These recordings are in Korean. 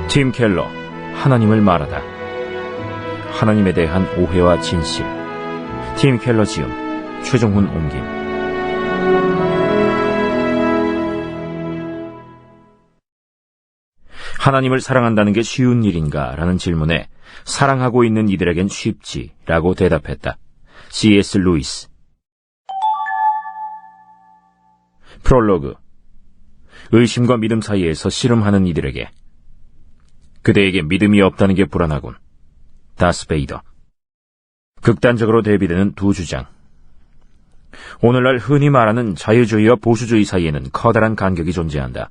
팀 켈러, 하나님을 말하다. 하나님에 대한 오해와 진실. 팀 켈러 지음, 최종훈 옮김. 하나님을 사랑한다는 게 쉬운 일인가? 라는 질문에 사랑하고 있는 이들에겐 쉽지 라고 대답했다. C.S. 루이스. 프롤로그. 의심과 믿음 사이에서 씨름하는 이들에게. 그대에게 믿음이 없다는 게 불안하군. 다스 베이더. 극단적으로 대비되는 두 주장. 오늘날 흔히 말하는 자유주의와 보수주의 사이에는 커다란 간격이 존재한다.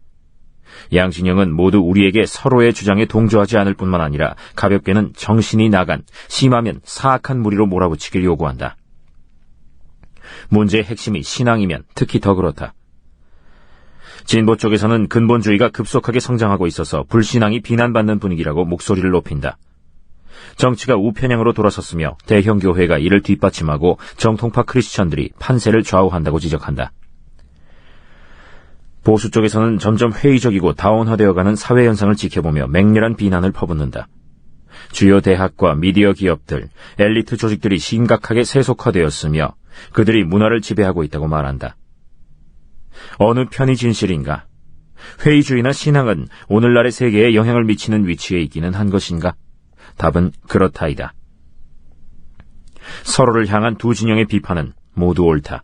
양 진영은 모두 우리에게 서로의 주장에 동조하지 않을 뿐만 아니라 가볍게는 정신이 나간, 심하면 사악한 무리로 몰아붙이길 요구한다. 문제의 핵심이 신앙이면 특히 더 그렇다. 진보 쪽에서는 근본주의가 급속하게 성장하고 있어서 불신앙이 비난받는 분위기라고 목소리를 높인다. 정치가 우편향으로 돌아섰으며 대형 교회가 이를 뒷받침하고 정통파 크리스천들이 판세를 좌우한다고 지적한다. 보수 쪽에서는 점점 회의적이고 다원화되어가는 사회현상을 지켜보며 맹렬한 비난을 퍼붓는다. 주요 대학과 미디어 기업들, 엘리트 조직들이 심각하게 세속화되었으며 그들이 문화를 지배하고 있다고 말한다. 어느 편이 진실인가? 회의주의나 신앙은 오늘날의 세계에 영향을 미치는 위치에 있기는 한 것인가? 답은 그렇다이다. 서로를 향한 두 진영의 비판은 모두 옳다.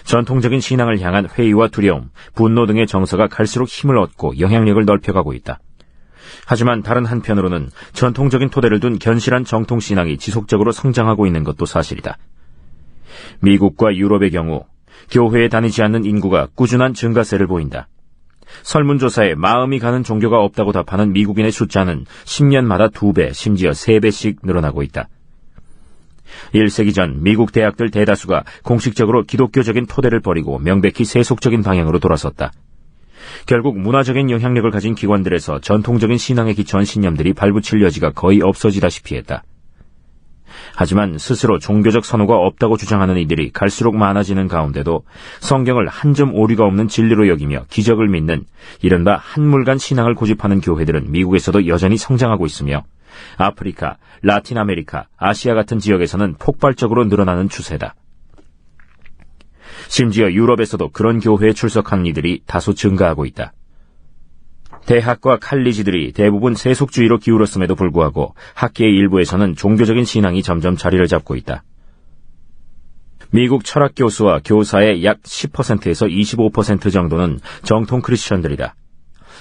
전통적인 신앙을 향한 회의와 두려움, 분노 등의 정서가 갈수록 힘을 얻고 영향력을 넓혀가고 있다. 하지만 다른 한편으로는 전통적인 토대를 둔 견실한 정통신앙이 지속적으로 성장하고 있는 것도 사실이다. 미국과 유럽의 경우 교회에 다니지 않는 인구가 꾸준한 증가세를 보인다. 설문조사에 마음이 가는 종교가 없다고 답하는 미국인의 숫자는 10년마다 2배, 심지어 3배씩 늘어나고 있다. 1세기 전 미국 대학들 대다수가 공식적으로 기독교적인 토대를 버리고 명백히 세속적인 방향으로 돌아섰다. 결국 문화적인 영향력을 가진 기관들에서 전통적인 신앙에 기초한 신념들이 발붙일 여지가 거의 없어지다시피 했다. 하지만 스스로 종교적 선호가 없다고 주장하는 이들이 갈수록 많아지는 가운데도 성경을 한 점 오류가 없는 진리로 여기며 기적을 믿는 이른바 한물간 신앙을 고집하는 교회들은 미국에서도 여전히 성장하고 있으며 아프리카, 라틴 아메리카, 아시아 같은 지역에서는 폭발적으로 늘어나는 추세다. 심지어 유럽에서도 그런 교회에 출석하는 이들이 다소 증가하고 있다. 대학과 칼리지들이 대부분 세속주의로 기울었음에도 불구하고 학계의 일부에서는 종교적인 신앙이 점점 자리를 잡고 있다. 미국 철학 교수와 교사의 약 10%에서 25% 정도는 정통 크리스천들이다.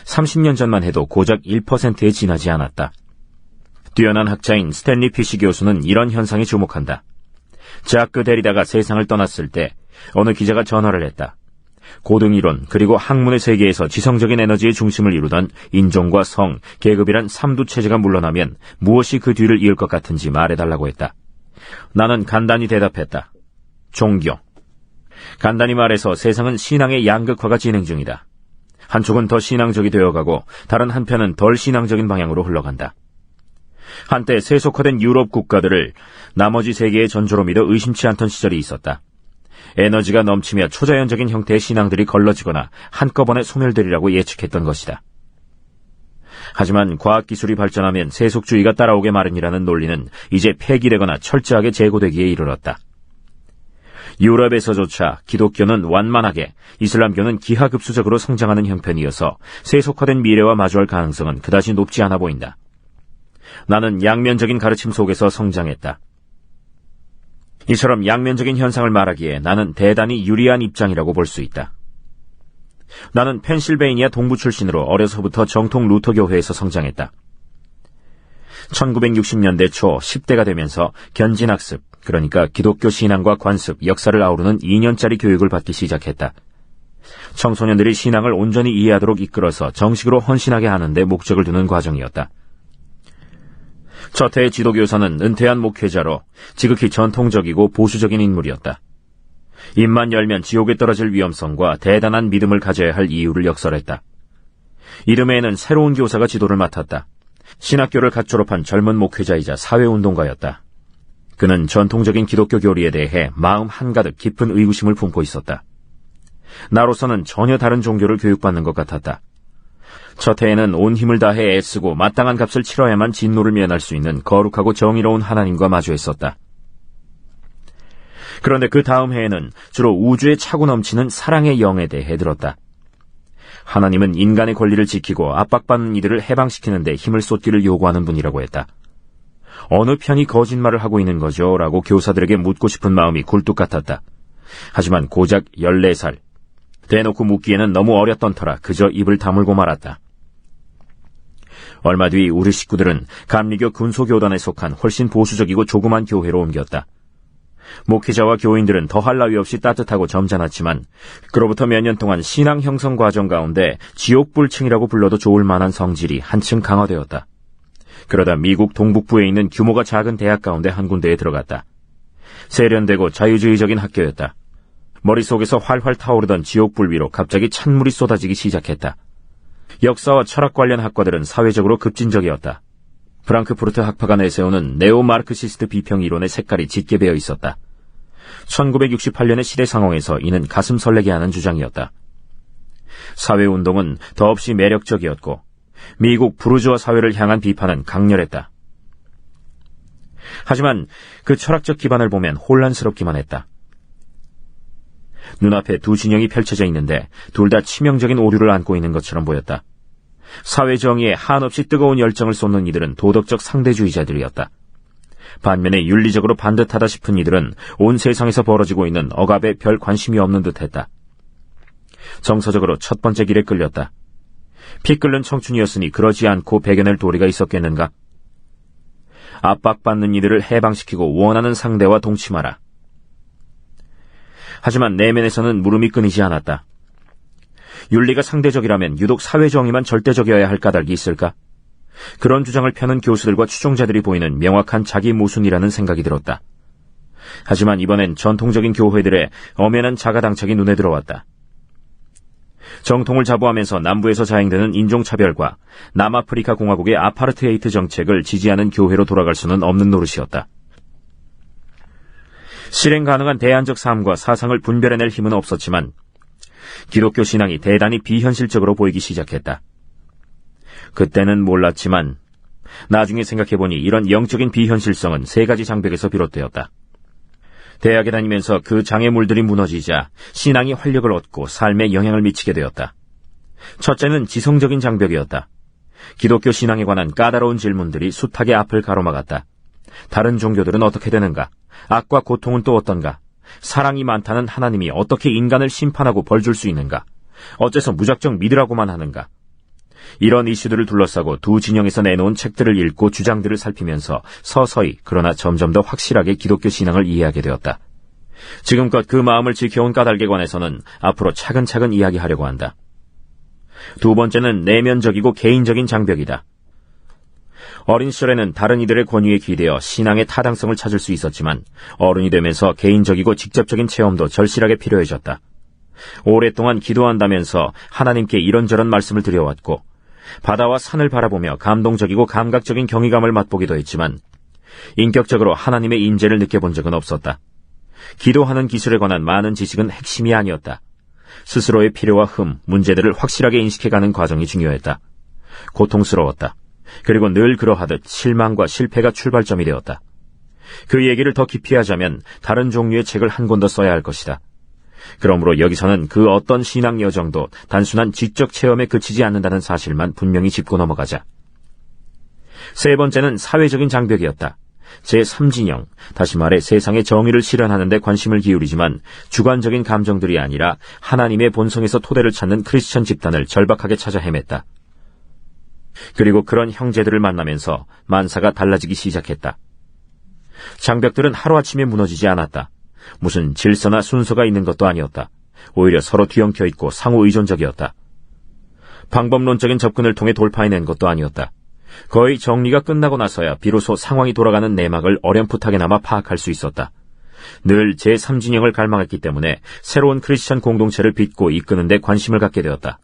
30년 전만 해도 고작 1%에 지나지 않았다. 뛰어난 학자인 스탠리 피시 교수는 이런 현상에 주목한다. 자크 데리다가 세상을 떠났을 때 어느 기자가 전화를 했다. 고등이론 그리고 학문의 세계에서 지성적인 에너지의 중심을 이루던 인종과 성, 계급이란 삼두체제가 물러나면 무엇이 그 뒤를 이을 것 같은지 말해달라고 했다. 나는 간단히 대답했다. 종교. 간단히 말해서 세상은 신앙의 양극화가 진행 중이다. 한쪽은 더 신앙적이 되어가고 다른 한편은 덜 신앙적인 방향으로 흘러간다. 한때 세속화된 유럽 국가들을 나머지 세계의 전조로 믿어 의심치 않던 시절이 있었다. 에너지가 넘치며 초자연적인 형태의 신앙들이 걸러지거나 한꺼번에 소멸되리라고 예측했던 것이다. 하지만 과학기술이 발전하면 세속주의가 따라오게 마련이라는 논리는 이제 폐기되거나 철저하게 재고되기에 이르렀다. 유럽에서조차 기독교는 완만하게, 이슬람교는 기하급수적으로 성장하는 형편이어서 세속화된 미래와 마주할 가능성은 그다지 높지 않아 보인다. 나는 양면적인 가르침 속에서 성장했다. 이처럼 양면적인 현상을 말하기에 나는 대단히 유리한 입장이라고 볼 수 있다. 나는 펜실베이니아 동부 출신으로 어려서부터 정통 루터 교회에서 성장했다. 1960년대 초 10대가 되면서 견진학습, 그러니까 기독교 신앙과 관습, 역사를 아우르는 2년짜리 교육을 받기 시작했다. 청소년들이 신앙을 온전히 이해하도록 이끌어서 정식으로 헌신하게 하는 데 목적을 두는 과정이었다. 첫 해의 지도교사는 은퇴한 목회자로 지극히 전통적이고 보수적인 인물이었다. 입만 열면 지옥에 떨어질 위험성과 대단한 믿음을 가져야 할 이유를 역설했다. 이듬해에는 새로운 교사가 지도를 맡았다. 신학교를 갓 졸업한 젊은 목회자이자 사회운동가였다. 그는 전통적인 기독교 교리에 대해 마음 한가득 깊은 의구심을 품고 있었다. 나로서는 전혀 다른 종교를 교육받는 것 같았다. 첫 해에는 온 힘을 다해 애쓰고 마땅한 값을 치러야만 진노를 면할 수 있는 거룩하고 정의로운 하나님과 마주했었다. 그런데 그 다음 해에는 주로 우주에 차고 넘치는 사랑의 영에 대해 들었다. 하나님은 인간의 권리를 지키고 압박받는 이들을 해방시키는 데 힘을 쏟기를 요구하는 분이라고 했다. 어느 편이 거짓말을 하고 있는 거죠? 라고 교사들에게 묻고 싶은 마음이 굴뚝 같았다. 하지만 고작 14살. 대놓고 묻기에는 너무 어렸던 터라 그저 입을 다물고 말았다. 얼마 뒤 우리 식구들은 감리교 군소교단에 속한 훨씬 보수적이고 조그만 교회로 옮겼다. 목회자와 교인들은 더할 나위 없이 따뜻하고 점잖았지만 그로부터 몇 년 동안 신앙 형성 과정 가운데 지옥불층이라고 불러도 좋을 만한 성질이 한층 강화되었다. 그러다 미국 동북부에 있는 규모가 작은 대학 가운데 한 군데에 들어갔다. 세련되고 자유주의적인 학교였다. 머릿속에서 활활 타오르던 지옥불 위로 갑자기 찬물이 쏟아지기 시작했다. 역사와 철학 관련 학과들은 사회적으로 급진적이었다. 프랑크푸르트 학파가 내세우는 네오마르크시스트 비평 이론의 색깔이 짙게 배어 있었다. 1968년의 시대 상황에서 이는 가슴 설레게 하는 주장이었다. 사회운동은 더없이 매력적이었고 미국 부르주아 사회를 향한 비판은 강렬했다. 하지만 그 철학적 기반을 보면 혼란스럽기만 했다. 눈앞에 두 진영이 펼쳐져 있는데 둘 다 치명적인 오류를 안고 있는 것처럼 보였다. 사회정의에 한없이 뜨거운 열정을 쏟는 이들은 도덕적 상대주의자들이었다. 반면에 윤리적으로 반듯하다 싶은 이들은 온 세상에서 벌어지고 있는 억압에 별 관심이 없는 듯했다. 정서적으로 첫 번째 길에 끌렸다. 피 끓는 청춘이었으니 그러지 않고 배겨낼 도리가 있었겠는가? 압박받는 이들을 해방시키고 원하는 상대와 동침하라. 하지만 내면에서는 물음이 끊이지 않았다. 윤리가 상대적이라면 유독 사회정의만 절대적이어야 할 까닭이 있을까? 그런 주장을 펴는 교수들과 추종자들이 보이는 명확한 자기 모순이라는 생각이 들었다. 하지만 이번엔 전통적인 교회들의 엄연한 자가당착이 눈에 들어왔다. 정통을 자부하면서 남부에서 자행되는 인종차별과 남아프리카 공화국의 아파르트헤이트 정책을 지지하는 교회로 돌아갈 수는 없는 노릇이었다. 실행 가능한 대안적 삶과 사상을 분별해낼 힘은 없었지만 기독교 신앙이 대단히 비현실적으로 보이기 시작했다. 그때는 몰랐지만 나중에 생각해보니 이런 영적인 비현실성은 세 가지 장벽에서 비롯되었다. 대학에 다니면서 그 장애물들이 무너지자 신앙이 활력을 얻고 삶에 영향을 미치게 되었다. 첫째는 지성적인 장벽이었다. 기독교 신앙에 관한 까다로운 질문들이 숱하게 앞을 가로막았다. 다른 종교들은 어떻게 되는가? 악과 고통은 또 어떤가? 사랑이 많다는 하나님이 어떻게 인간을 심판하고 벌 줄 수 있는가? 어째서 무작정 믿으라고만 하는가? 이런 이슈들을 둘러싸고 두 진영에서 내놓은 책들을 읽고 주장들을 살피면서 서서히 그러나 점점 더 확실하게 기독교 신앙을 이해하게 되었다. 지금껏 그 마음을 지켜온 까닭에 관해서는 앞으로 차근차근 이야기하려고 한다. 두 번째는 내면적이고 개인적인 장벽이다. 어린 시절에는 다른 이들의 권위에 기대어 신앙의 타당성을 찾을 수 있었지만 어른이 되면서 개인적이고 직접적인 체험도 절실하게 필요해졌다. 오랫동안 기도한다면서 하나님께 이런저런 말씀을 드려왔고 바다와 산을 바라보며 감동적이고 감각적인 경이감을 맛보기도 했지만 인격적으로 하나님의 임재를 느껴본 적은 없었다. 기도하는 기술에 관한 많은 지식은 핵심이 아니었다. 스스로의 필요와 흠, 문제들을 확실하게 인식해가는 과정이 중요했다. 고통스러웠다. 그리고 늘 그러하듯 실망과 실패가 출발점이 되었다. 그 얘기를 더 깊이 하자면 다른 종류의 책을 한 권 더 써야 할 것이다. 그러므로 여기서는 그 어떤 신앙 여정도 단순한 지적 체험에 그치지 않는다는 사실만 분명히 짚고 넘어가자. 세 번째는 사회적인 장벽이었다. 제3진영, 다시 말해 세상의 정의를 실현하는 데 관심을 기울이지만 주관적인 감정들이 아니라 하나님의 본성에서 토대를 찾는 크리스천 집단을 절박하게 찾아 헤맸다. 그리고 그런 형제들을 만나면서 만사가 달라지기 시작했다. 장벽들은 하루아침에 무너지지 않았다. 무슨 질서나 순서가 있는 것도 아니었다. 오히려 서로 뒤엉켜 있고 상호 의존적이었다. 방법론적인 접근을 통해 돌파해낸 것도 아니었다. 거의 정리가 끝나고 나서야 비로소 상황이 돌아가는 내막을 어렴풋하게나마 파악할 수 있었다. 늘 제3진영을 갈망했기 때문에 새로운 크리스천 공동체를 빚고 이끄는 데 관심을 갖게 되었다.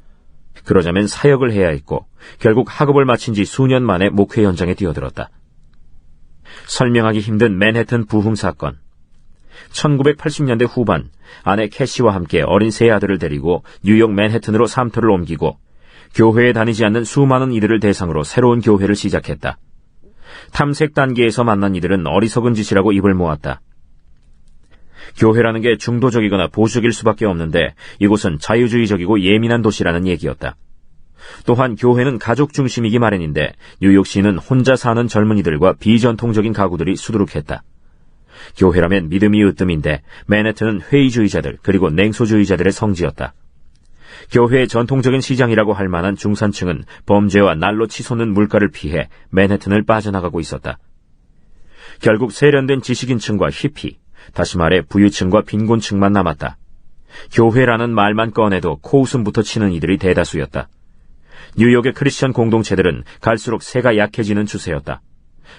그러자면 사역을 해야 했고 결국 학업을 마친 지 수년 만에 목회 현장에 뛰어들었다. 설명하기 힘든 맨해튼 부흥 사건. 1980년대 후반 아내 캐시와 함께 어린 세 아들을 데리고 뉴욕 맨해튼으로 삶터를 옮기고 교회에 다니지 않는 수많은 이들을 대상으로 새로운 교회를 시작했다. 탐색 단계에서 만난 이들은 어리석은 짓이라고 입을 모았다. 교회라는 게 중도적이거나 보수적일 수밖에 없는데 이곳은 자유주의적이고 예민한 도시라는 얘기였다. 또한 교회는 가족 중심이기 마련인데 뉴욕시는 혼자 사는 젊은이들과 비전통적인 가구들이 수두룩했다. 교회라면 믿음이 으뜸인데 맨해튼은 회의주의자들 그리고 냉소주의자들의 성지였다. 교회의 전통적인 시장이라고 할 만한 중산층은 범죄와 날로 치솟는 물가를 피해 맨해튼을 빠져나가고 있었다. 결국 세련된 지식인층과 히피, 다시 말해 부유층과 빈곤층만 남았다. 교회라는 말만 꺼내도 코웃음부터 치는 이들이 대다수였다. 뉴욕의 크리스천 공동체들은 갈수록 세가 약해지는 추세였다.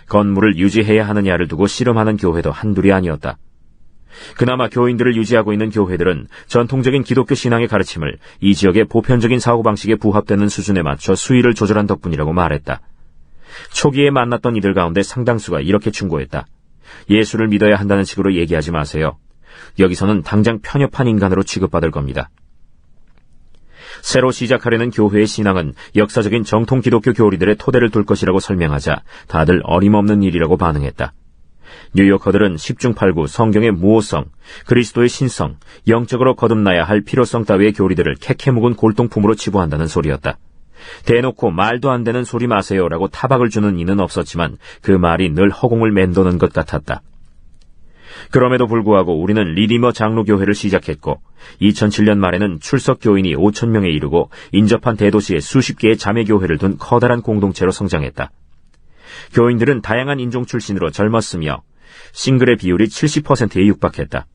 건물을 유지해야 하느냐를 두고 씨름하는 교회도 한둘이 아니었다. 그나마 교인들을 유지하고 있는 교회들은 전통적인 기독교 신앙의 가르침을 이 지역의 보편적인 사고방식에 부합되는 수준에 맞춰 수위를 조절한 덕분이라고 말했다. 초기에 만났던 이들 가운데 상당수가 이렇게 충고했다. 예수를 믿어야 한다는 식으로 얘기하지 마세요. 여기서는 당장 편협한 인간으로 취급받을 겁니다. 새로 시작하려는 교회의 신앙은 역사적인 정통 기독교 교리들의 토대를 둘 것이라고 설명하자 다들 어림없는 일이라고 반응했다. 뉴요커들은 10중8구 성경의 무호성, 그리스도의 신성, 영적으로 거듭나야 할 필요성 따위의 교리들을 캐캐묵은 골동품으로 치부한다는 소리였다. 대놓고 말도 안 되는 소리 마세요라고 타박을 주는 이는 없었지만 그 말이 늘 허공을 맴도는 것 같았다. 그럼에도 불구하고 우리는 리디머 장로교회를 시작했고 2007년 말에는 출석 교인이 5,000명에 이르고 인접한 대도시에 수십 개의 자매교회를 둔 커다란 공동체로 성장했다. 교인들은 다양한 인종 출신으로 젊었으며 싱글의 비율이 70%에 육박했다.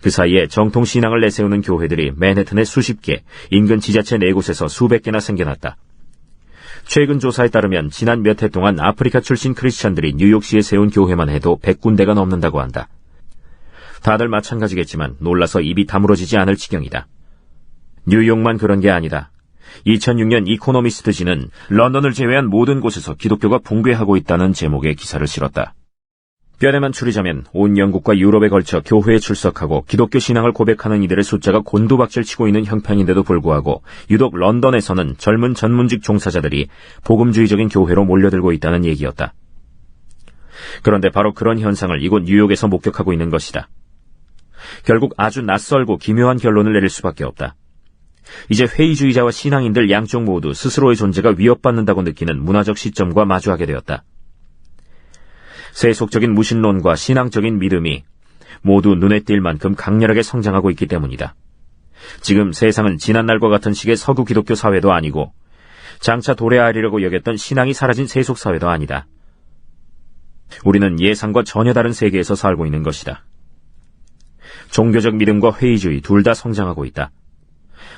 그 사이에 정통신앙을 내세우는 교회들이 맨해튼의 수십 개, 인근 지자체 4곳에서 수백 개나 생겨났다. 최근 조사에 따르면 지난 몇 해 동안 아프리카 출신 크리스찬들이 뉴욕시에 세운 교회만 해도 100군데가 넘는다고 한다. 다들 마찬가지겠지만 놀라서 입이 다물어지지 않을 지경이다. 뉴욕만 그런 게 아니다. 2006년 이코노미스트지는 런던을 제외한 모든 곳에서 기독교가 붕괴하고 있다는 제목의 기사를 실었다. 뼈대만 추리자면 온 영국과 유럽에 걸쳐 교회에 출석하고 기독교 신앙을 고백하는 이들의 숫자가 곤두박질치고 있는 형편인데도 불구하고 유독 런던에서는 젊은 전문직 종사자들이 복음주의적인 교회로 몰려들고 있다는 얘기였다. 그런데 바로 그런 현상을 이곳 뉴욕에서 목격하고 있는 것이다. 결국 아주 낯설고 기묘한 결론을 내릴 수밖에 없다. 이제 회의주의자와 신앙인들 양쪽 모두 스스로의 존재가 위협받는다고 느끼는 문화적 시점과 마주하게 되었다. 세속적인 무신론과 신앙적인 믿음이 모두 눈에 띌 만큼 강렬하게 성장하고 있기 때문이다. 지금 세상은 지난날과 같은 식의 서구 기독교 사회도 아니고 장차 도래하리라고 여겼던 신앙이 사라진 세속 사회도 아니다. 우리는 예상과 전혀 다른 세계에서 살고 있는 것이다. 종교적 믿음과 회의주의 둘 다 성장하고 있다.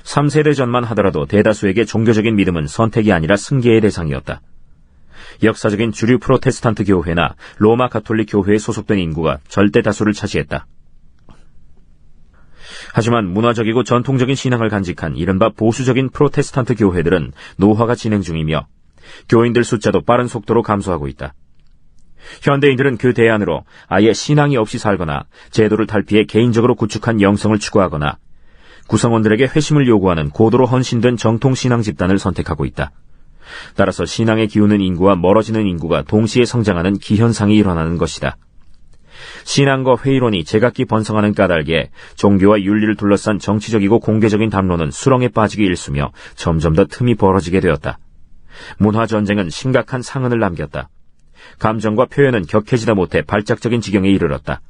3세대 전만 하더라도 대다수에게 종교적인 믿음은 선택이 아니라 승계의 대상이었다. 역사적인 주류 프로테스탄트 교회나 로마 가톨릭 교회에 소속된 인구가 절대 다수를 차지했다. 하지만 문화적이고 전통적인 신앙을 간직한 이른바 보수적인 프로테스탄트 교회들은 노화가 진행 중이며 교인들 숫자도 빠른 속도로 감소하고 있다. 현대인들은 그 대안으로 아예 신앙이 없이 살거나 제도를 탈피해 개인적으로 구축한 영성을 추구하거나 구성원들에게 회심을 요구하는 고도로 헌신된 정통신앙 집단을 선택하고 있다. 따라서 신앙에 기우는 인구와 멀어지는 인구가 동시에 성장하는 기현상이 일어나는 것이다. 신앙과 회의론이 제각기 번성하는 까닭에 종교와 윤리를 둘러싼 정치적이고 공개적인 담론은 수렁에 빠지기 일쑤며 점점 더 틈이 벌어지게 되었다. 문화전쟁은 심각한 상흔을 남겼다. 감정과 표현은 격해지다 못해 발작적인 지경에 이르렀다.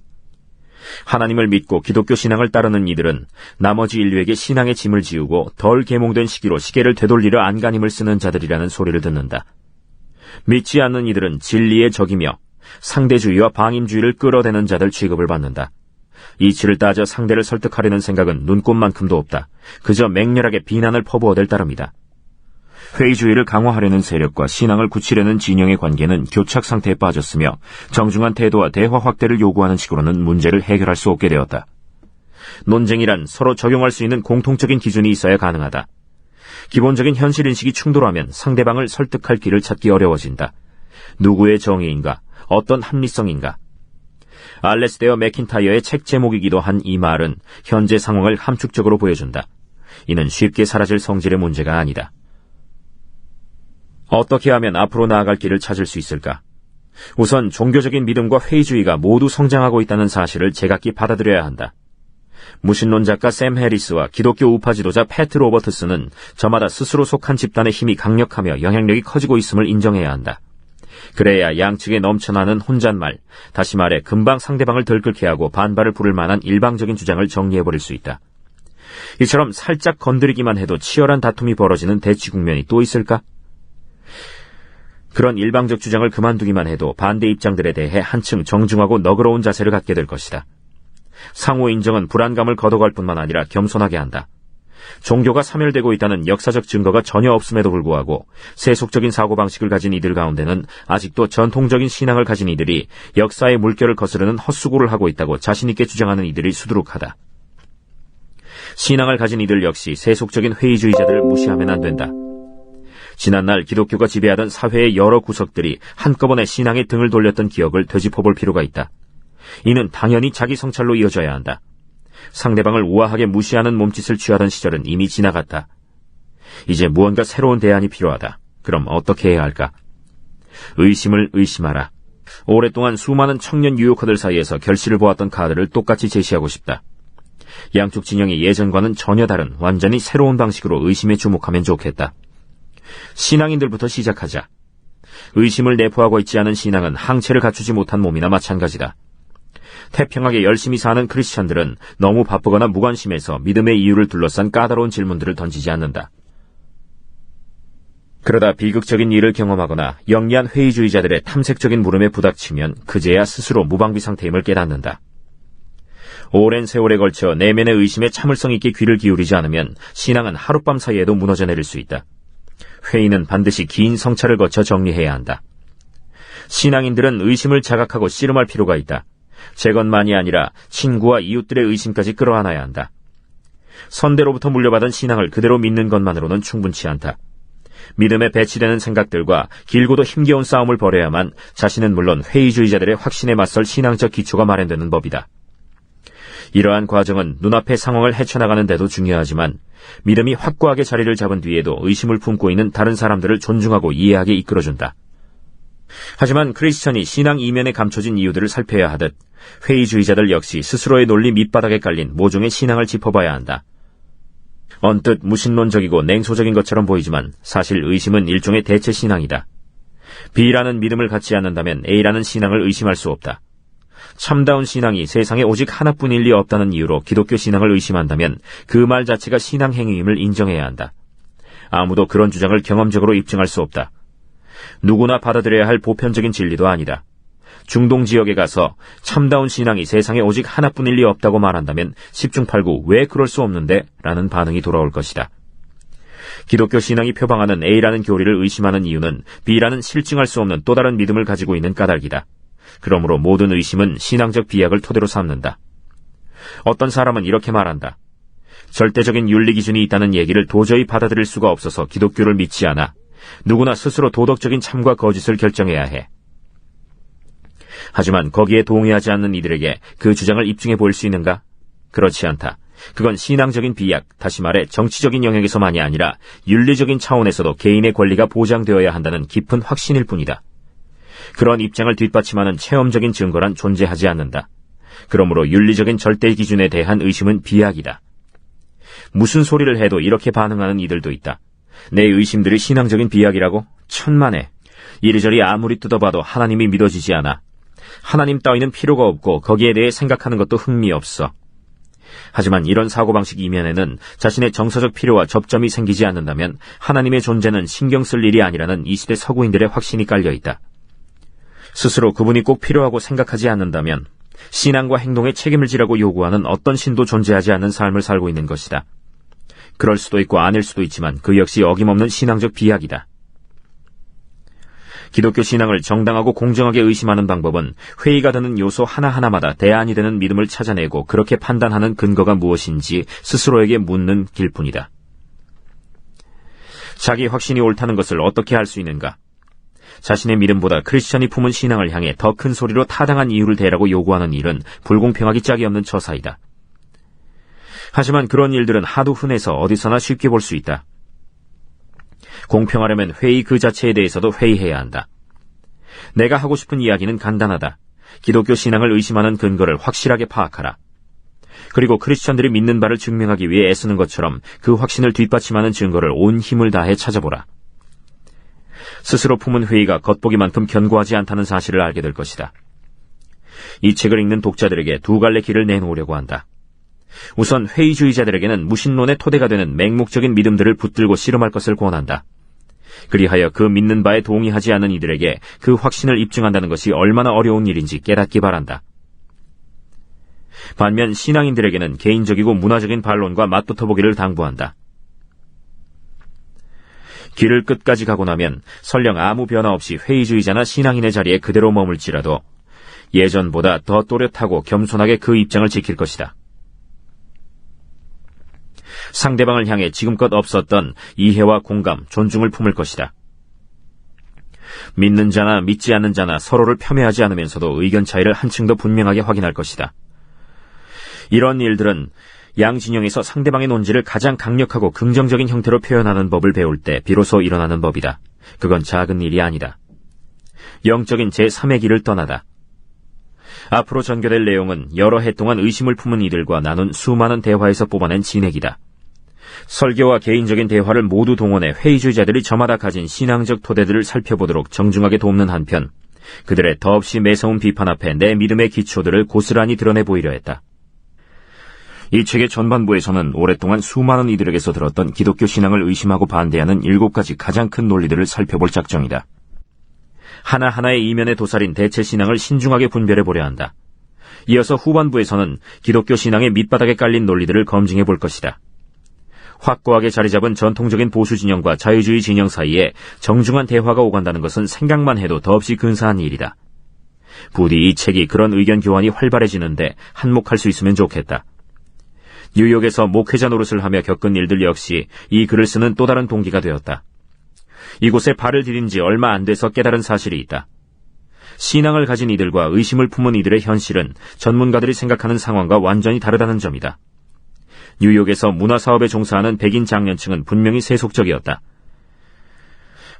하나님을 믿고 기독교 신앙을 따르는 이들은 나머지 인류에게 신앙의 짐을 지우고 덜 계몽된 시기로 시계를 되돌리려 안간힘을 쓰는 자들이라는 소리를 듣는다. 믿지 않는 이들은 진리의 적이며 상대주의와 방임주의를 끌어대는 자들 취급을 받는다. 이치를 따져 상대를 설득하려는 생각은 눈꼽만큼도 없다. 그저 맹렬하게 비난을 퍼부어댈 따름이다. 회의주의를 강화하려는 세력과 신앙을 굳히려는 진영의 관계는 교착 상태에 빠졌으며 정중한 태도와 대화 확대를 요구하는 식으로는 문제를 해결할 수 없게 되었다. 논쟁이란 서로 적용할 수 있는 공통적인 기준이 있어야 가능하다. 기본적인 현실인식이 충돌하면 상대방을 설득할 길을 찾기 어려워진다. 누구의 정의인가? 어떤 합리성인가? 알레스데어 맥킨타이어의 책 제목이기도 한 이 말은 현재 상황을 함축적으로 보여준다. 이는 쉽게 사라질 성질의 문제가 아니다. 어떻게 하면 앞으로 나아갈 길을 찾을 수 있을까? 우선 종교적인 믿음과 회의주의가 모두 성장하고 있다는 사실을 제각기 받아들여야 한다. 무신론 작가 샘 해리스와 기독교 우파 지도자 패트 로버트스는 저마다 스스로 속한 집단의 힘이 강력하며 영향력이 커지고 있음을 인정해야 한다. 그래야 양측에 넘쳐나는 혼잣말, 다시 말해 금방 상대방을 들끓게 하고 반발을 부를 만한 일방적인 주장을 정리해버릴 수 있다. 이처럼 살짝 건드리기만 해도 치열한 다툼이 벌어지는 대치 국면이 또 있을까? 그런 일방적 주장을 그만두기만 해도 반대 입장들에 대해 한층 정중하고 너그러운 자세를 갖게 될 것이다. 상호 인정은 불안감을 걷어갈 뿐만 아니라 겸손하게 한다. 종교가 사멸되고 있다는 역사적 증거가 전혀 없음에도 불구하고 세속적인 사고방식을 가진 이들 가운데는 아직도 전통적인 신앙을 가진 이들이 역사의 물결을 거스르는 헛수고를 하고 있다고 자신있게 주장하는 이들이 수두룩하다. 신앙을 가진 이들 역시 세속적인 회의주의자들을 무시하면 안 된다. 지난날 기독교가 지배하던 사회의 여러 구석들이 한꺼번에 신앙에 등을 돌렸던 기억을 되짚어볼 필요가 있다. 이는 당연히 자기 성찰로 이어져야 한다. 상대방을 우아하게 무시하는 몸짓을 취하던 시절은 이미 지나갔다. 이제 무언가 새로운 대안이 필요하다. 그럼 어떻게 해야 할까? 의심을 의심하라. 오랫동안 수많은 청년 유효커들 사이에서 결실을 보았던 카드를 똑같이 제시하고 싶다. 양쪽 진영이 예전과는 전혀 다른 완전히 새로운 방식으로 의심에 주목하면 좋겠다. 신앙인들부터 시작하자. 의심을 내포하고 있지 않은 신앙은 항체를 갖추지 못한 몸이나 마찬가지다. 태평하게 열심히 사는 크리스찬들은 너무 바쁘거나 무관심해서 믿음의 이유를 둘러싼 까다로운 질문들을 던지지 않는다. 그러다 비극적인 일을 경험하거나 영리한 회의주의자들의 탐색적인 물음에 부닥치면 그제야 스스로 무방비 상태임을 깨닫는다. 오랜 세월에 걸쳐 내면의 의심에 참을성 있게 귀를 기울이지 않으면 신앙은 하룻밤 사이에도 무너져 내릴 수 있다. 회의는 반드시 긴 성찰을 거쳐 정리해야 한다. 신앙인들은 의심을 자각하고 씨름할 필요가 있다. 제 것만이 아니라 친구와 이웃들의 의심까지 끌어안아야 한다. 선대로부터 물려받은 신앙을 그대로 믿는 것만으로는 충분치 않다. 믿음에 배치되는 생각들과 길고도 힘겨운 싸움을 벌여야만 자신은 물론 회의주의자들의 확신에 맞설 신앙적 기초가 마련되는 법이다. 이러한 과정은 눈앞의 상황을 헤쳐나가는 데도 중요하지만 믿음이 확고하게 자리를 잡은 뒤에도 의심을 품고 있는 다른 사람들을 존중하고 이해하게 이끌어준다. 하지만 크리스천이 신앙 이면에 감춰진 이유들을 살펴야 하듯 회의주의자들 역시 스스로의 논리 밑바닥에 깔린 모종의 신앙을 짚어봐야 한다. 언뜻 무신론적이고 냉소적인 것처럼 보이지만 사실 의심은 일종의 대체 신앙이다. B라는 믿음을 갖지 않는다면 A라는 신앙을 의심할 수 없다. 참다운 신앙이 세상에 오직 하나뿐일 리 없다는 이유로 기독교 신앙을 의심한다면 그 말 자체가 신앙 행위임을 인정해야 한다. 아무도 그런 주장을 경험적으로 입증할 수 없다. 누구나 받아들여야 할 보편적인 진리도 아니다. 중동 지역에 가서 참다운 신앙이 세상에 오직 하나뿐일 리 없다고 말한다면 십중팔구 왜 그럴 수 없는데? 라는 반응이 돌아올 것이다. 기독교 신앙이 표방하는 A라는 교리를 의심하는 이유는 B라는 실증할 수 없는 또 다른 믿음을 가지고 있는 까닭이다. 그러므로 모든 의심은 신앙적 비약을 토대로 삼는다. 어떤 사람은 이렇게 말한다. 절대적인 윤리 기준이 있다는 얘기를 도저히 받아들일 수가 없어서 기독교를 믿지 않아. 누구나 스스로 도덕적인 참과 거짓을 결정해야 해. 하지만 거기에 동의하지 않는 이들에게 그 주장을 입증해 보일 수 있는가? 그렇지 않다. 그건 신앙적인 비약, 다시 말해 정치적인 영역에서만이 아니라 윤리적인 차원에서도 개인의 권리가 보장되어야 한다는 깊은 확신일 뿐이다. 그런 입장을 뒷받침하는 체험적인 증거란 존재하지 않는다. 그러므로 윤리적인 절대 기준에 대한 의심은 비약이다. 무슨 소리를 해도 이렇게 반응하는 이들도 있다. 내 의심들이 신앙적인 비약이라고? 천만에. 이리저리 아무리 뜯어봐도 하나님이 믿어지지 않아. 하나님 따위는 필요가 없고 거기에 대해 생각하는 것도 흥미없어. 하지만 이런 사고방식 이면에는 자신의 정서적 필요와 접점이 생기지 않는다면 하나님의 존재는 신경 쓸 일이 아니라는 이 시대 서구인들의 확신이 깔려있다. 스스로 그분이 꼭 필요하고 생각하지 않는다면 신앙과 행동에 책임을 지라고 요구하는 어떤 신도 존재하지 않는 삶을 살고 있는 것이다. 그럴 수도 있고 아닐 수도 있지만 그 역시 어김없는 신앙적 비약이다. 기독교 신앙을 정당하고 공정하게 의심하는 방법은 회의가 되는 요소 하나하나마다 대안이 되는 믿음을 찾아내고 그렇게 판단하는 근거가 무엇인지 스스로에게 묻는 길뿐이다. 자기 확신이 옳다는 것을 어떻게 할 수 있는가? 자신의 믿음보다 크리스천이 품은 신앙을 향해 더 큰 소리로 타당한 이유를 대라고 요구하는 일은 불공평하기 짝이 없는 처사이다. 하지만 그런 일들은 하도 흔해서 어디서나 쉽게 볼 수 있다. 공평하려면 회의 그 자체에 대해서도 회의해야 한다. 내가 하고 싶은 이야기는 간단하다. 기독교 신앙을 의심하는 근거를 확실하게 파악하라. 그리고 크리스천들이 믿는 바를 증명하기 위해 애쓰는 것처럼 그 확신을 뒷받침하는 증거를 온 힘을 다해 찾아보라. 스스로 품은 회의가 겉보기만큼 견고하지 않다는 사실을 알게 될 것이다. 이 책을 읽는 독자들에게 두 갈래 길을 내놓으려고 한다. 우선 회의주의자들에게는 무신론의 토대가 되는 맹목적인 믿음들을 붙들고 씨름할 것을 권한다. 그리하여 그 믿는 바에 동의하지 않는 이들에게 그 확신을 입증한다는 것이 얼마나 어려운 일인지 깨닫기 바란다. 반면 신앙인들에게는 개인적이고 문화적인 반론과 맞붙어보기를 당부한다. 길을 끝까지 가고 나면 설령 아무 변화 없이 회의주의자나 신앙인의 자리에 그대로 머물지라도 예전보다 더 또렷하고 겸손하게 그 입장을 지킬 것이다. 상대방을 향해 지금껏 없었던 이해와 공감, 존중을 품을 것이다. 믿는 자나 믿지 않는 자나 서로를 폄훼하지 않으면서도 의견 차이를 한층 더 분명하게 확인할 것이다. 이런 일들은 양 진영에서 상대방의 논지를 가장 강력하고 긍정적인 형태로 표현하는 법을 배울 때 비로소 일어나는 법이다. 그건 작은 일이 아니다. 영적인 제3의 길을 떠나다. 앞으로 전개될 내용은 여러 해 동안 의심을 품은 이들과 나눈 수많은 대화에서 뽑아낸 진액이다. 설교와 개인적인 대화를 모두 동원해 회의주의자들이 저마다 가진 신앙적 토대들을 살펴보도록 정중하게 돕는 한편 그들의 더없이 매서운 비판 앞에 내 믿음의 기초들을 고스란히 드러내 보이려 했다. 이 책의 전반부에서는 오랫동안 수많은 이들에게서 들었던 기독교 신앙을 의심하고 반대하는 7가지 가장 큰 논리들을 살펴볼 작정이다. 하나하나의 이면에 도사린 대체 신앙을 신중하게 분별해 보려 한다. 이어서 후반부에서는 기독교 신앙의 밑바닥에 깔린 논리들을 검증해 볼 것이다. 확고하게 자리 잡은 전통적인 보수 진영과 자유주의 진영 사이에 정중한 대화가 오간다는 것은 생각만 해도 더없이 근사한 일이다. 부디 이 책이 그런 의견 교환이 활발해지는데 한몫할 수 있으면 좋겠다. 뉴욕에서 목회자 노릇을 하며 겪은 일들 역시 이 글을 쓰는 또 다른 동기가 되었다. 이곳에 발을 디딘 지 얼마 안 돼서 깨달은 사실이 있다. 신앙을 가진 이들과 의심을 품은 이들의 현실은 전문가들이 생각하는 상황과 완전히 다르다는 점이다. 뉴욕에서 문화사업에 종사하는 백인 장년층은 분명히 세속적이었다.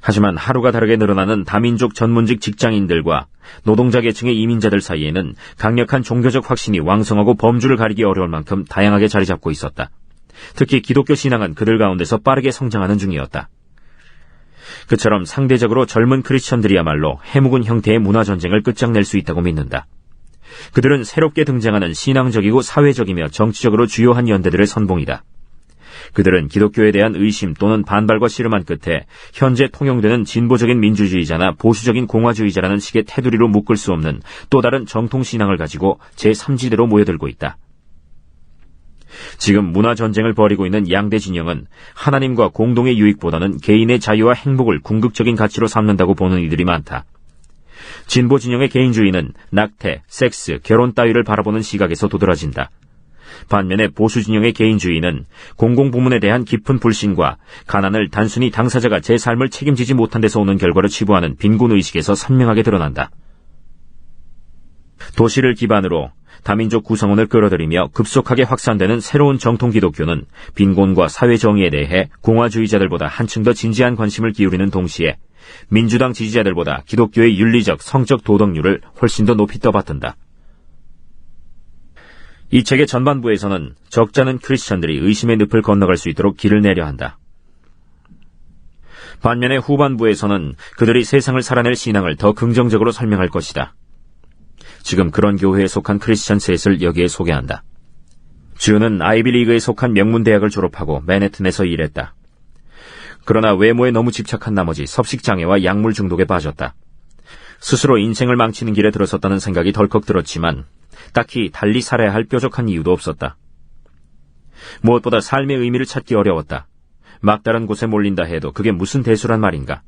하지만 하루가 다르게 늘어나는 다민족 전문직 직장인들과 노동자 계층의 이민자들 사이에는 강력한 종교적 확신이 왕성하고 범주를 가리기 어려울 만큼 다양하게 자리 잡고 있었다. 특히 기독교 신앙은 그들 가운데서 빠르게 성장하는 중이었다. 그처럼 상대적으로 젊은 크리스천들이야말로 해묵은 형태의 문화전쟁을 끝장낼 수 있다고 믿는다. 그들은 새롭게 등장하는 신앙적이고 사회적이며 정치적으로 주요한 연대들의 선봉이다. 그들은 기독교에 대한 의심 또는 반발과 씨름한 끝에 현재 통용되는 진보적인 민주주의자나 보수적인 공화주의자라는 식의 테두리로 묶을 수 없는 또 다른 정통신앙을 가지고 제3지대로 모여들고 있다. 지금 문화전쟁을 벌이고 있는 양대 진영은 하나님과 공동의 유익보다는 개인의 자유와 행복을 궁극적인 가치로 삼는다고 보는 이들이 많다. 진보 진영의 개인주의는 낙태, 섹스, 결혼 따위를 바라보는 시각에서 도드라진다. 반면에 보수 진영의 개인주의는 공공부문에 대한 깊은 불신과 가난을 단순히 당사자가 제 삶을 책임지지 못한 데서 오는 결과로 치부하는 빈곤의식에서 선명하게 드러난다. 도시를 기반으로 다민족 구성원을 끌어들이며 급속하게 확산되는 새로운 정통 기독교는 빈곤과 사회정의에 대해 공화주의자들보다 한층 더 진지한 관심을 기울이는 동시에 민주당 지지자들보다 기독교의 윤리적, 성적 도덕률을 훨씬 더 높이 떠받든다. 이 책의 전반부에서는 적잖은 크리스천들이 의심의 늪을 건너갈 수 있도록 길을 내려 한다. 반면에 후반부에서는 그들이 세상을 살아낼 신앙을 더 긍정적으로 설명할 것이다. 지금 그런 교회에 속한 크리스천 셋을 여기에 소개한다. 주는 아이비리그에 속한 명문대학을 졸업하고 맨해튼에서 일했다. 그러나 외모에 너무 집착한 나머지 섭식장애와 약물 중독에 빠졌다. 스스로 인생을 망치는 길에 들어섰다는 생각이 덜컥 들었지만 딱히 달리 살아야 할 뾰족한 이유도 없었다. 무엇보다 삶의 의미를 찾기 어려웠다. 막다른 곳에 몰린다 해도 그게 무슨 대수란 말인가.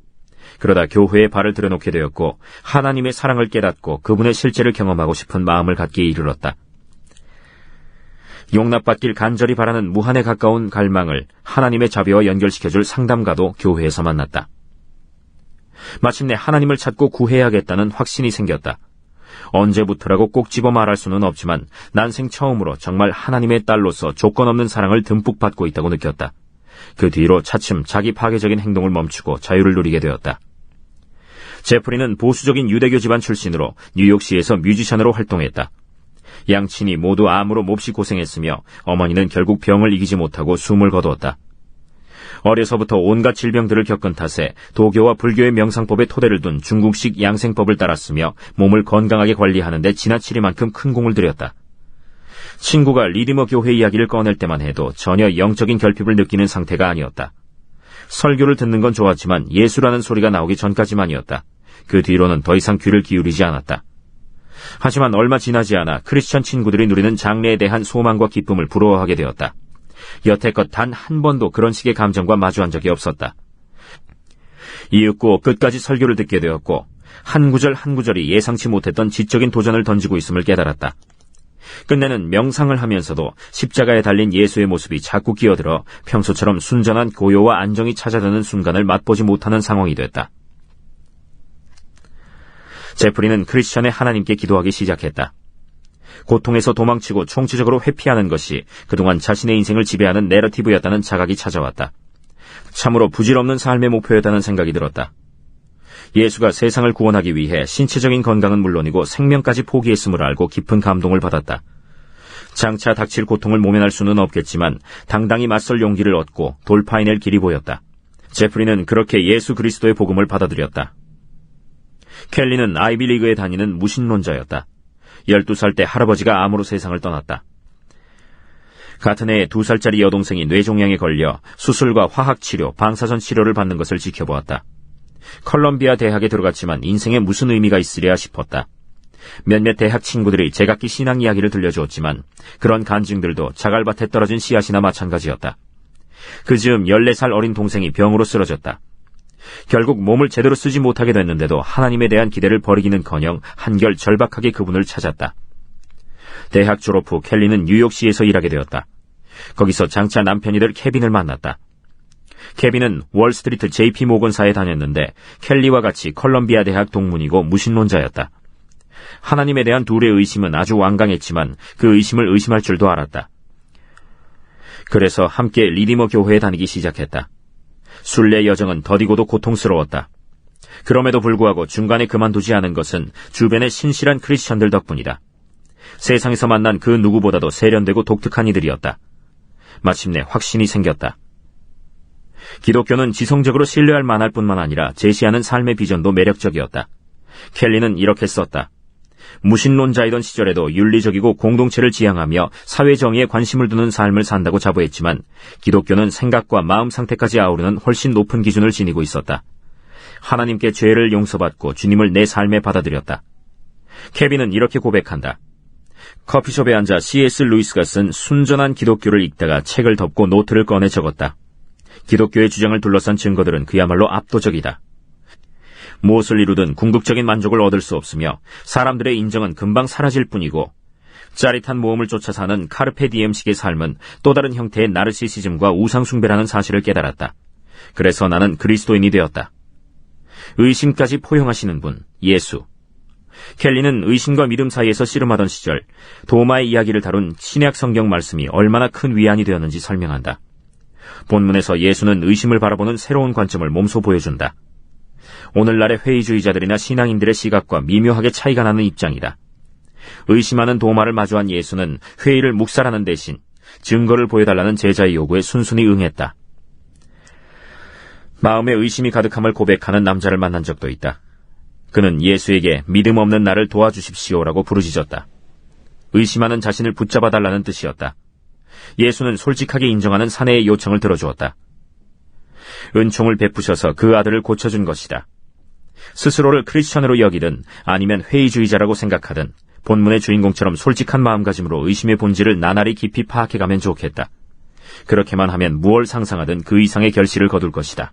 그러다 교회에 발을 들여놓게 되었고 하나님의 사랑을 깨닫고 그분의 실제를 경험하고 싶은 마음을 갖기에 이르렀다. 용납받길 간절히 바라는 무한에 가까운 갈망을 하나님의 자비와 연결시켜줄 상담가도 교회에서 만났다. 마침내 하나님을 찾고 구해야겠다는 확신이 생겼다. 언제부터라고 꼭 집어 말할 수는 없지만 난생 처음으로 정말 하나님의 딸로서 조건 없는 사랑을 듬뿍 받고 있다고 느꼈다. 그 뒤로 차츰 자기 파괴적인 행동을 멈추고 자유를 누리게 되었다. 제프리는 보수적인 유대교 집안 출신으로 뉴욕시에서 뮤지션으로 활동했다. 양친이 모두 암으로 몹시 고생했으며 어머니는 결국 병을 이기지 못하고 숨을 거두었다. 어려서부터 온갖 질병들을 겪은 탓에 도교와 불교의 명상법에 토대를 둔 중국식 양생법을 따랐으며 몸을 건강하게 관리하는 데 지나치리만큼 큰 공을 들였다. 친구가 리디머 교회 이야기를 꺼낼 때만 해도 전혀 영적인 결핍을 느끼는 상태가 아니었다. 설교를 듣는 건 좋았지만 예수라는 소리가 나오기 전까지만이었다. 그 뒤로는 더 이상 귀를 기울이지 않았다. 하지만 얼마 지나지 않아 크리스천 친구들이 누리는 장래에 대한 소망과 기쁨을 부러워하게 되었다. 여태껏 단 한 번도 그런 식의 감정과 마주한 적이 없었다. 이윽고 끝까지 설교를 듣게 되었고 한 구절 한 구절이 예상치 못했던 지적인 도전을 던지고 있음을 깨달았다. 끝내는 명상을 하면서도 십자가에 달린 예수의 모습이 자꾸 끼어들어 평소처럼 순전한 고요와 안정이 찾아드는 순간을 맛보지 못하는 상황이 됐다. 제프리는 크리스천의 하나님께 기도하기 시작했다. 고통에서 도망치고 총체적으로 회피하는 것이 그동안 자신의 인생을 지배하는 내러티브였다는 자각이 찾아왔다. 참으로 부질없는 삶의 목표였다는 생각이 들었다. 예수가 세상을 구원하기 위해 신체적인 건강은 물론이고 생명까지 포기했음을 알고 깊은 감동을 받았다. 장차 닥칠 고통을 모면할 수는 없겠지만 당당히 맞설 용기를 얻고 돌파해낼 길이 보였다. 제프리는 그렇게 예수 그리스도의 복음을 받아들였다. 켈리는 아이비리그에 다니는 무신론자였다. 12살 때 할아버지가 암으로 세상을 떠났다. 같은 해에 2살짜리 여동생이 뇌종양에 걸려 수술과 화학치료, 방사선 치료를 받는 것을 지켜보았다. 컬럼비아 대학에 들어갔지만 인생에 무슨 의미가 있으랴 싶었다. 몇몇 대학 친구들이 제각기 신앙 이야기를 들려주었지만 그런 간증들도 자갈밭에 떨어진 씨앗이나 마찬가지였다. 그 즈음 14살 어린 동생이 병으로 쓰러졌다. 결국 몸을 제대로 쓰지 못하게 됐는데도 하나님에 대한 기대를 버리기는커녕 한결 절박하게 그분을 찾았다. 대학 졸업 후 켈리는 뉴욕시에서 일하게 되었다. 거기서 장차 남편이 될 케빈을 만났다. 케빈은 월스트리트 JP 모건사에 다녔는데 켈리와 같이 컬럼비아 대학 동문이고 무신론자였다. 하나님에 대한 둘의 의심은 아주 완강했지만 그 의심을 의심할 줄도 알았다. 그래서 함께 리디머 교회에 다니기 시작했다. 순례 여정은 더디고도 고통스러웠다. 그럼에도 불구하고 중간에 그만두지 않은 것은 주변의 신실한 크리스천들 덕분이다. 세상에서 만난 그 누구보다도 세련되고 독특한 이들이었다. 마침내 확신이 생겼다. 기독교는 지성적으로 신뢰할 만할 뿐만 아니라 제시하는 삶의 비전도 매력적이었다. 켈리는 이렇게 썼다. 무신론자이던 시절에도 윤리적이고 공동체를 지향하며 사회정의에 관심을 두는 삶을 산다고 자부했지만 기독교는 생각과 마음 상태까지 아우르는 훨씬 높은 기준을 지니고 있었다. 하나님께 죄를 용서받고 주님을 내 삶에 받아들였다. 케빈은 이렇게 고백한다. 커피숍에 앉아 C.S. 루이스가 쓴 순전한 기독교를 읽다가 책을 덮고 노트를 꺼내 적었다. 기독교의 주장을 둘러싼 증거들은 그야말로 압도적이다. 무엇을 이루든 궁극적인 만족을 얻을 수 없으며 사람들의 인정은 금방 사라질 뿐이고 짜릿한 모험을 쫓아 사는 카르페 디엠식의 삶은 또 다른 형태의 나르시시즘과 우상숭배라는 사실을 깨달았다. 그래서 나는 그리스도인이 되었다. 의심까지 포용하시는 분, 예수. 켈리는 의심과 믿음 사이에서 씨름하던 시절 도마의 이야기를 다룬 신약 성경 말씀이 얼마나 큰 위안이 되었는지 설명한다. 본문에서 예수는 의심을 바라보는 새로운 관점을 몸소 보여준다. 오늘날의 회의주의자들이나 신앙인들의 시각과 미묘하게 차이가 나는 입장이다. 의심하는 도마를 마주한 예수는 회의를 묵살하는 대신 증거를 보여달라는 제자의 요구에 순순히 응했다. 마음에 의심이 가득함을 고백하는 남자를 만난 적도 있다. 그는 예수에게 믿음 없는 나를 도와주십시오라고 부르짖었다. 의심하는 자신을 붙잡아달라는 뜻이었다. 예수는 솔직하게 인정하는 사내의 요청을 들어주었다. 은총을 베푸셔서 그 아들을 고쳐준 것이다. 스스로를 크리스천으로 여기든 아니면 회의주의자라고 생각하든 본문의 주인공처럼 솔직한 마음가짐으로 의심의 본질을 나날이 깊이 파악해가면 좋겠다. 그렇게만 하면 무얼 상상하든 그 이상의 결실을 거둘 것이다.